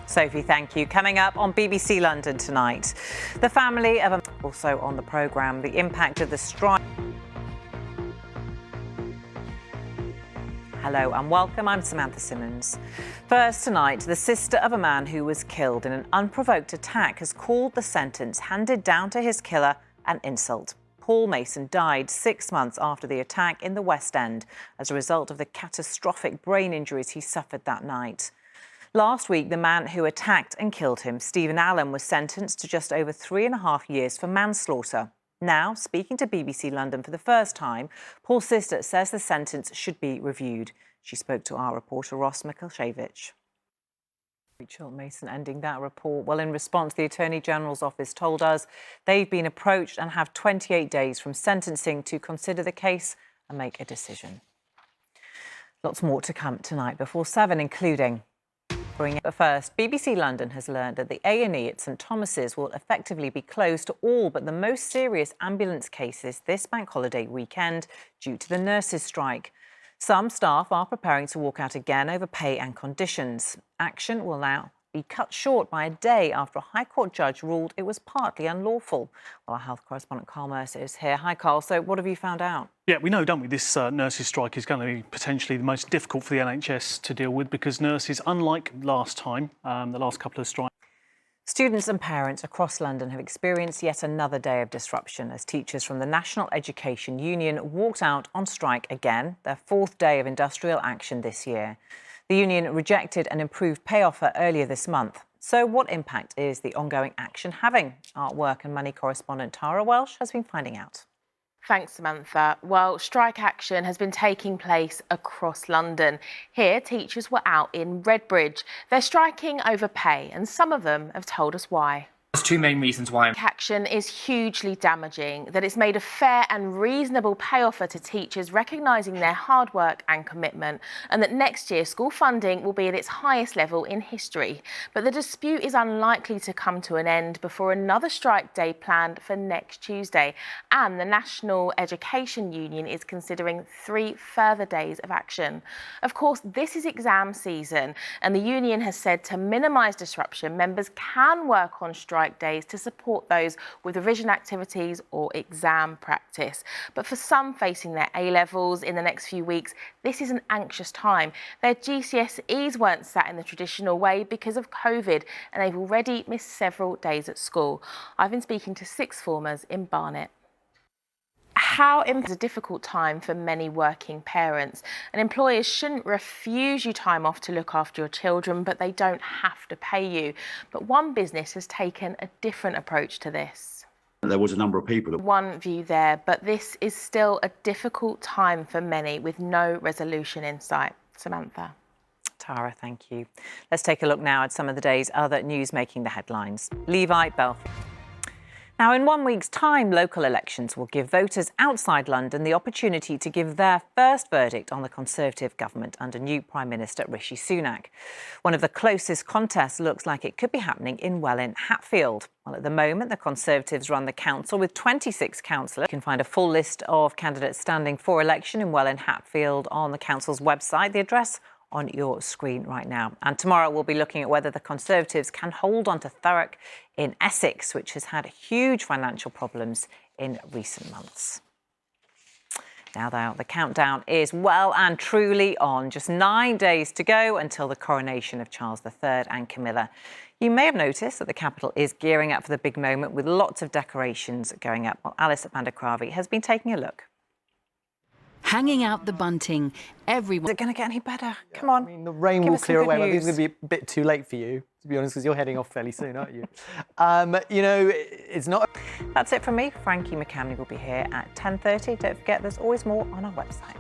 Sophie, thank you. Coming up on BBC London tonight, the family of a... Also on the programme, the impact of the strike. Hello and welcome, I'm Samantha Simmonds. First tonight, the sister of a man who was killed in an unprovoked attack has called the sentence handed down to his killer an insult. Paul Mason died 6 months after the attack in the West End as a result of the catastrophic brain injuries he suffered that night. Last week, the man who attacked and killed him, Stephen Allen, was sentenced to just over 3.5 years for manslaughter. Now, speaking to BBC London for the first time, Paul's sister says the sentence should be reviewed. She spoke to our reporter Ross Mikulsiewicz. Rachel Mason ending that report. Well, in response, the Attorney General's office told us they've been approached and have 28 days from sentencing to consider the case and make a decision. Lots more to come tonight before 7, including... But first, BBC London has learned that the A&E at St Thomas's will effectively be closed to all but the most serious ambulance cases this bank holiday weekend due to the nurses' strike. Some staff are preparing to walk out again over pay and conditions. Action will now be cut short by a day after a High Court judge ruled it was partly unlawful. Well, our health correspondent Carl Mercer is here. Hi, Carl. So what have you found out? Yeah, we know, don't we, this nurses' strike is going to be potentially the most difficult for the NHS to deal with because nurses, unlike last time, the last couple of strikes... Students and parents across London have experienced yet another day of disruption as teachers from the National Education Union walked out on strike again, their 4th day of industrial action this year. The union rejected an improved pay offer earlier this month. So what impact is the ongoing action having? Our work and money correspondent Tara Welsh has been finding out. Thanks, Samantha. Well, strike action has been taking place across London. Here, teachers were out in Redbridge. They're striking over pay, and some of them have told us why. There's two main reasons why. Action is hugely damaging, that it's made a fair and reasonable pay offer to teachers recognising their hard work and commitment, and that next year school funding will be at its highest level in history. But the dispute is unlikely to come to an end before another strike day planned for next Tuesday, and the National Education Union is considering 3 further days of action. Of course, this is exam season, and the union has said to minimise disruption, members can work on strike days to support those with revision activities or exam practice. But for some facing their A-levels in the next few weeks, this is an anxious time. Their GCSEs weren't sat in the traditional way because of COVID, and they've already missed several days at school. I've been speaking to 6th formers in Barnet. How is a difficult time for many working parents, and employers shouldn't refuse you time off to look after your children, but they don't have to pay you. But one business has taken a different approach to this. There was a number of people. One view there, but this is still a difficult time for many with no resolution in sight. Samantha. Tara, thank you. Let's take a look now at some of the day's other news making the headlines. Levi Belfast. Now, in 1 week's time, local elections will give voters outside London the opportunity to give their first verdict on the Conservative government under new Prime Minister Rishi Sunak. One of the closest contests looks like it could be happening in Welwyn Hatfield. Well, at the moment, the Conservatives run the council with 26 councillors. You can find a full list of candidates standing for election in Welwyn Hatfield on the council's website. The address on your screen right now. And tomorrow we'll be looking at whether the Conservatives can hold on to Thurrock in Essex, which has had huge financial problems in recent months. Now, the countdown is well and truly on. Just 9 days to go until the coronation of Charles III and Camilla. You may have noticed that the capital is gearing up for the big moment with lots of decorations going up. Well, Alice at Bandakravi has been taking a look. Hanging out the bunting, everyone... Is it going to get any better? Come on. I mean, the rain will clear away. I think it's going to be a bit too late for you, to be honest, because you're heading off fairly soon, aren't you? You know, it's not... That's it from me. Frankie McCamney will be here at 10:30. Don't forget, there's always more on our website.